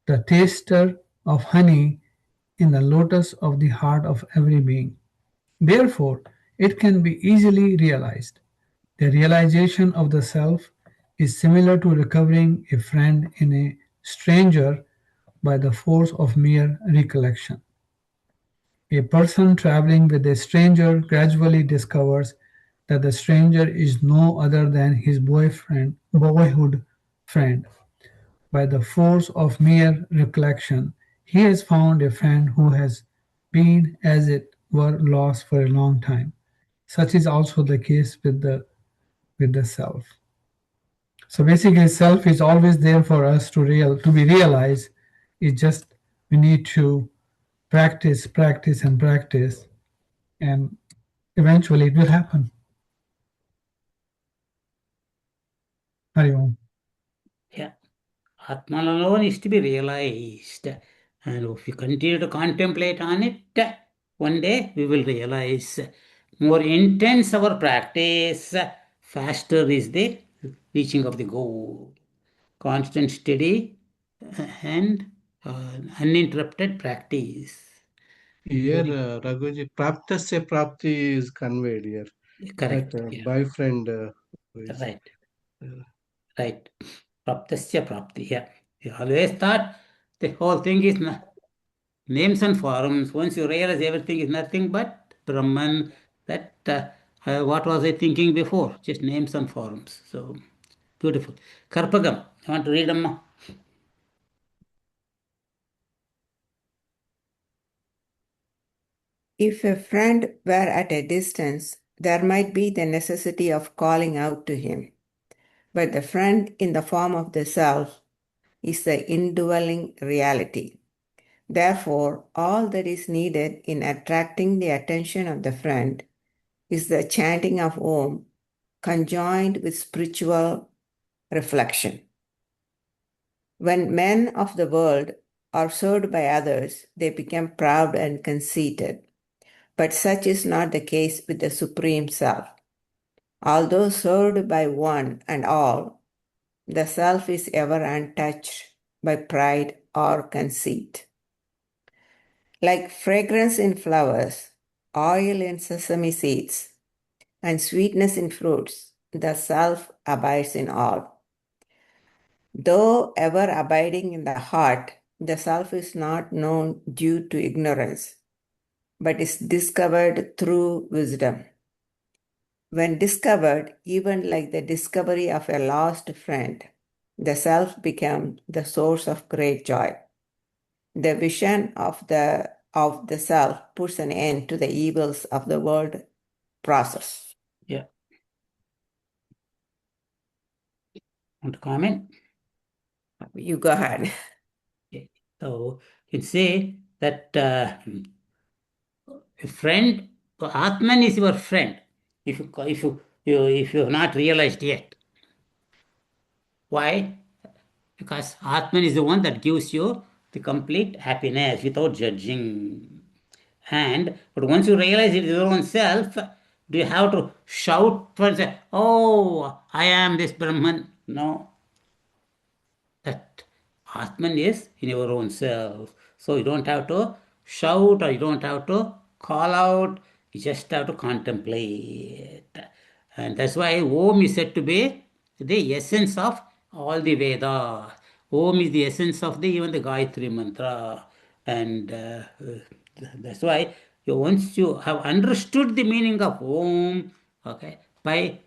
the taster of honey in the lotus of the heart of every being. Therefore, it can be easily realized. The realization of the Self is similar to recovering a friend in a stranger by the force of mere recollection. A person traveling with a stranger gradually discovers that the stranger is no other than his boyhood friend. By the force of mere recollection, he has found a friend who has been, as it were, lost for a long time. Such is also the case with the self. So basically, self is always there for us to be realized. It's just we need to practice, practice, and practice, and eventually it will happen. Hari Om.
Yeah. Atman alone is to be realized. And if we continue to contemplate on it, one day we will realize. More intense our practice, faster is the reaching of the goal. Constant, steady, and uninterrupted practice.
Here, Raghuji, Praptasya Prapti is conveyed here.
Correct.
That
Yeah.
boyfriend who is.
Right. Right. Praptasya Prapti. Yeah. You always thought the whole thing is names and forms. Once you realize everything is nothing but Brahman, that what was I thinking before? Just names and forms. So beautiful. Karpagam, I want to read Amma.
If a friend were at a distance, there might be the necessity of calling out to him. But the friend in the form of the self is the indwelling reality. Therefore, all that is needed in attracting the attention of the friend is the chanting of Om conjoined with spiritual reflection. When men of the world are served by others, they become proud and conceited. But such is not the case with the Supreme Self. Although served by one and all, the Self is ever untouched by pride or conceit. Like fragrance in flowers, oil in sesame seeds, and sweetness in fruits, the Self abides in all. Though ever abiding in the heart, the Self is not known due to ignorance, but is discovered through wisdom. When discovered, even like the discovery of a lost friend, The self became the source of great joy. The vision of the self puts an end to the evils of the world process.
Yeah. Want to comment?
You go ahead.
Okay. So you can say that a friend, Atman is your friend. If you have not realized yet, why? Because Atman is the one that gives you the complete happiness without judging. But once you realize it is your own self, do you have to shout for say, "Oh, I am this Brahman"? No, that Atman is in your own self. So you don't have to shout or you don't have to call out, you just have to contemplate. And that's why Om is said to be the essence of all the Vedas. Om is the essence of even the Gayatri mantra. And that's why once you have understood the meaning of Om, okay, by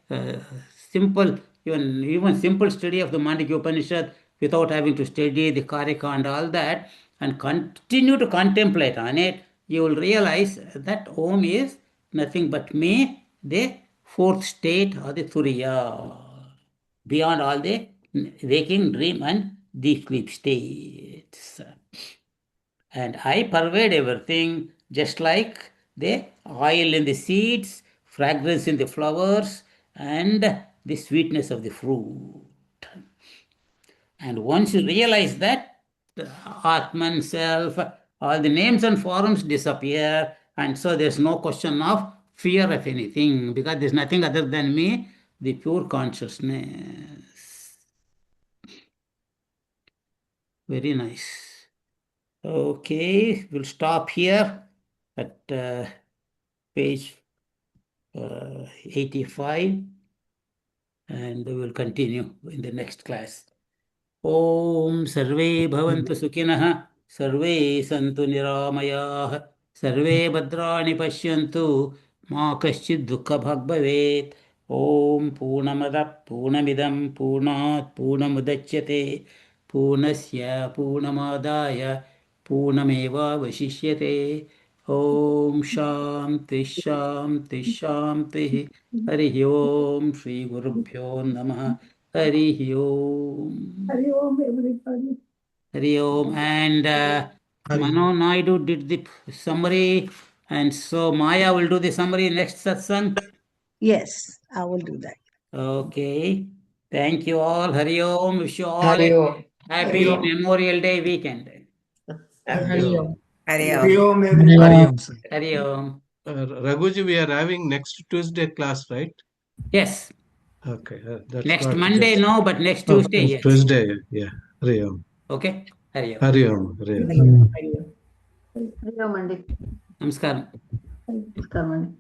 simple, even simple study of the Mandukya Upanishad without having to study the Karika and all that, and continue to contemplate on it, you will realize that Om is nothing but me, the fourth state or the Turiya, beyond all the waking, dream, and deep sleep states. And I pervade everything, just like the oil in the seeds, fragrance in the flowers, and the sweetness of the fruit. And once you realize that, Atman, self, all the names and forms disappear, and so there's no question of fear of anything, because there's nothing other than me, the pure consciousness. Very nice. Okay, we'll stop here at page 85, and we will continue in the next class. Om Sarve Bhavantu Sukhinah, Sarve Santu Niramayah, Sarve Bhadrani Pashyantu, Ma Kaschid Dukha Bhag Bhavet. Om Purnamada Purnamidam Purnat Purnamudachyate Purnasya Purnamadaya Purnameva Vashishyate. Om Shanti Shanti Shanti. Hari Om Shri Gurubhyo Namaha. Hari Om.
Hari Om, everybody.
Hari Om. And Mano Naidu did the summary, and so Maya will do the summary next satsang.
Yes, I will do that.
Okay. Thank you all. Hari Om. Wish you all
Hari
a
Om.
happy Memorial Day weekend.
Hari Om.
Hari
Hari
Om.
Om,
Hari
everybody.
Om.
Hari Om.
Raghuji, we are having next Tuesday class, right?
Yes.
Okay, that's
Next
what
Monday,
just.
no, but next
Oh,
Tuesday, yes.
Tuesday, yeah. Hari Om.
Okay. Hari Om.
Hari Om. Hari Om.
Hari Om.
Hari Om, Andy.
Namaskaram.
Namaskaram, Andy.